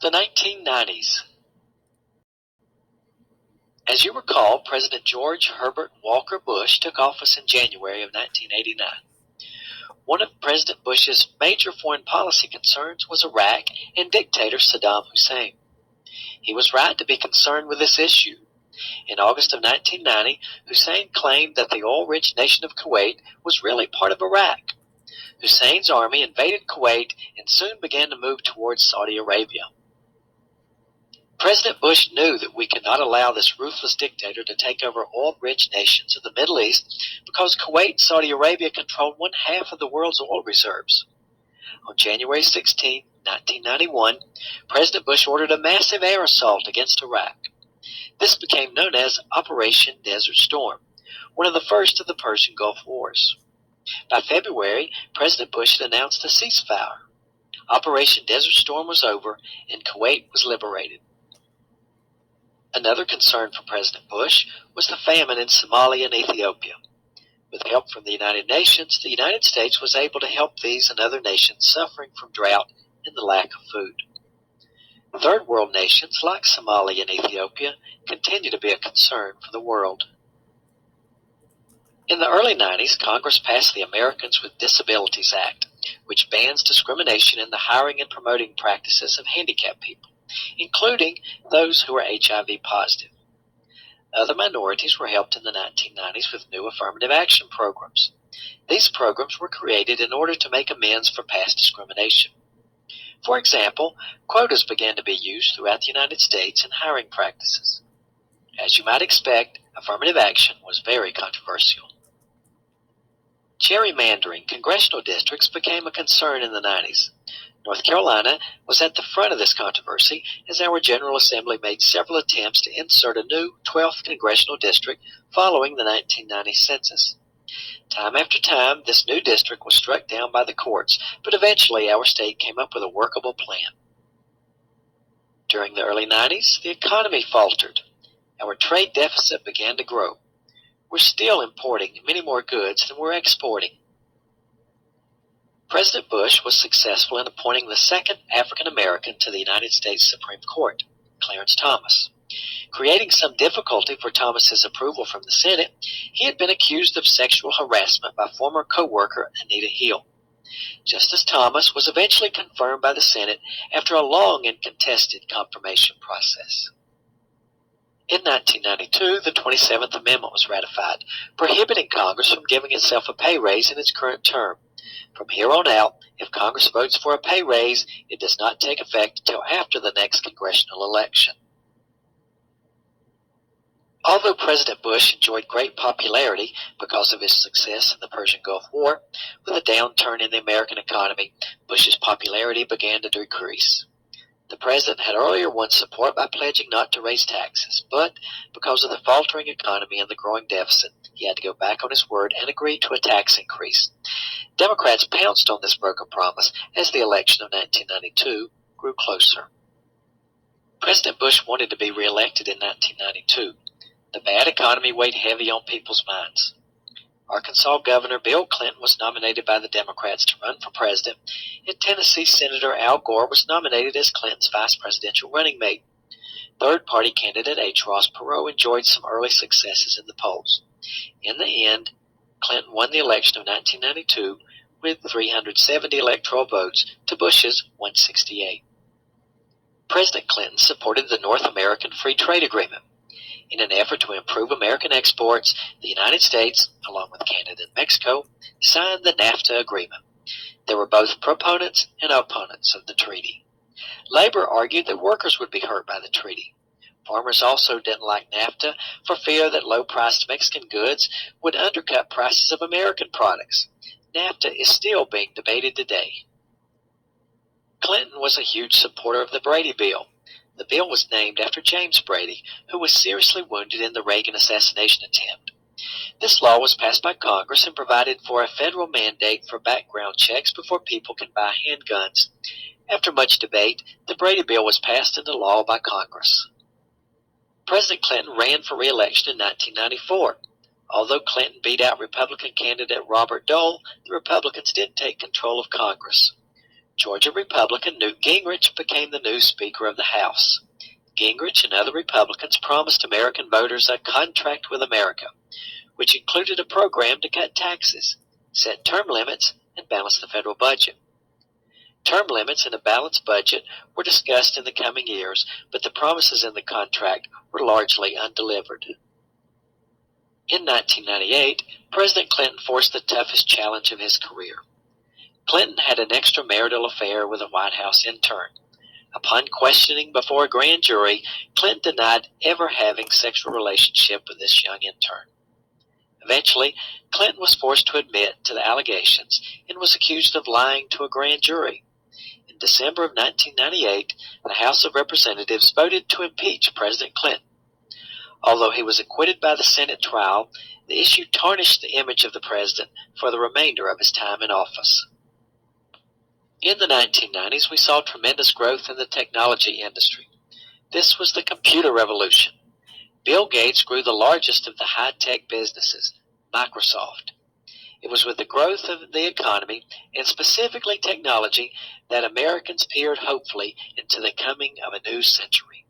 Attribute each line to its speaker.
Speaker 1: The 1990s. As you recall, President George Herbert Walker Bush took office in January of 1989. One of President Bush's major foreign policy concerns was Iraq and dictator Saddam Hussein. He was right to be concerned with this issue. In August of 1990, Hussein claimed that the oil-rich nation of Kuwait was really part of Iraq. Hussein's army invaded Kuwait and soon began to move towards Saudi Arabia. President Bush knew that we could not allow this ruthless dictator to take over oil-rich nations of the Middle East because Kuwait and Saudi Arabia controlled 1/2 of the world's oil reserves. On January 16, 1991, President Bush ordered a massive air assault against Iraq. This became known as Operation Desert Storm, one of the first of the Persian Gulf Wars. By February, President Bush had announced a ceasefire. Operation Desert Storm was over and Kuwait was liberated. Another concern for President Bush was the famine in Somalia and Ethiopia. With help from the United Nations, the United States was able to help these and other nations suffering from drought and the lack of food. Third world nations like Somalia and Ethiopia continue to be a concern for the world. In the early 90s, Congress passed the Americans with Disabilities Act, which bans discrimination in the hiring and promoting practices of handicapped people, including those who are HIV positive. Other minorities were helped in the 1990s with new affirmative action programs. These programs were created in order to make amends for past discrimination. For example, quotas began to be used throughout the United States in hiring practices. As you might expect, affirmative action was very controversial. Gerrymandering congressional districts became a concern in the 90s. North Carolina was at the front of this controversy as our General Assembly made several attempts to insert a new 12th congressional district following the 1990 census. Time after time, this new district was struck down by the courts, but eventually our state came up with a workable plan. During the early 90s, the economy faltered. Our trade deficit began to grow. We're still importing many more goods than we're exporting. President Bush was successful in appointing the second African American to the United States Supreme Court, Clarence Thomas. Creating some difficulty for Thomas's approval from the Senate, he had been accused of sexual harassment by former co-worker Anita Hill. Justice Thomas was eventually confirmed by the Senate after a long and contested confirmation process. In 1992, the 27th Amendment was ratified, prohibiting Congress from giving itself a pay raise in its current term. From here on out, if Congress votes for a pay raise, it does not take effect until after the next congressional election. Although President Bush enjoyed great popularity because of his success in the Persian Gulf War, with a downturn in the American economy, Bush's popularity began to decrease. The president had earlier won support by pledging not to raise taxes, but because of the faltering economy and the growing deficit, he had to go back on his word and agree to a tax increase. Democrats pounced on this broken promise as the election of 1992 grew closer. President Bush wanted to be reelected in 1992. The bad economy weighed heavy on people's minds. Arkansas Governor Bill Clinton was nominated by the Democrats to run for president, and Tennessee Senator Al Gore was nominated as Clinton's vice presidential running mate. Third-party candidate H. Ross Perot enjoyed some early successes in the polls. In the end, Clinton won the election of 1992 with 370 electoral votes to Bush's 168. President Clinton supported the North American Free Trade Agreement. In an effort to improve American exports, the United States, along with Canada and Mexico, signed the NAFTA agreement. There were both proponents and opponents of the treaty. Labor argued that workers would be hurt by the treaty. Farmers also didn't like NAFTA for fear that low-priced Mexican goods would undercut prices of American products. NAFTA is still being debated today. Clinton was a huge supporter of the Brady Bill. The bill was named after James Brady, who was seriously wounded in the Reagan assassination attempt. This law was passed by Congress and provided for a federal mandate for background checks before people can buy handguns. After much debate, the Brady Bill was passed into law by Congress. President Clinton ran for re-election in 1994. Although Clinton beat out Republican candidate Robert Dole, the Republicans didn't take control of Congress. Georgia Republican Newt Gingrich became the new Speaker of the House. Gingrich and other Republicans promised American voters a contract with America, which included a program to cut taxes, set term limits, and balance the federal budget. Term limits and a balanced budget were discussed in the coming years, but the promises in the contract were largely undelivered. In 1998, President Clinton faced the toughest challenge of his career. Clinton had an extramarital affair with a White House intern. Upon questioning before a grand jury, Clinton denied ever having sexual relationship with this young intern. Eventually, Clinton was forced to admit to the allegations and was accused of lying to a grand jury. In December of 1998, the House of Representatives voted to impeach President Clinton. Although he was acquitted by the Senate trial, the issue tarnished the image of the president for the remainder of his time in office. In the 1990s, we saw tremendous growth in the technology industry. This was the computer revolution. Bill Gates grew the largest of the high-tech businesses, Microsoft. It was with the growth of the economy, and specifically technology, that Americans peered hopefully into the coming of a new century.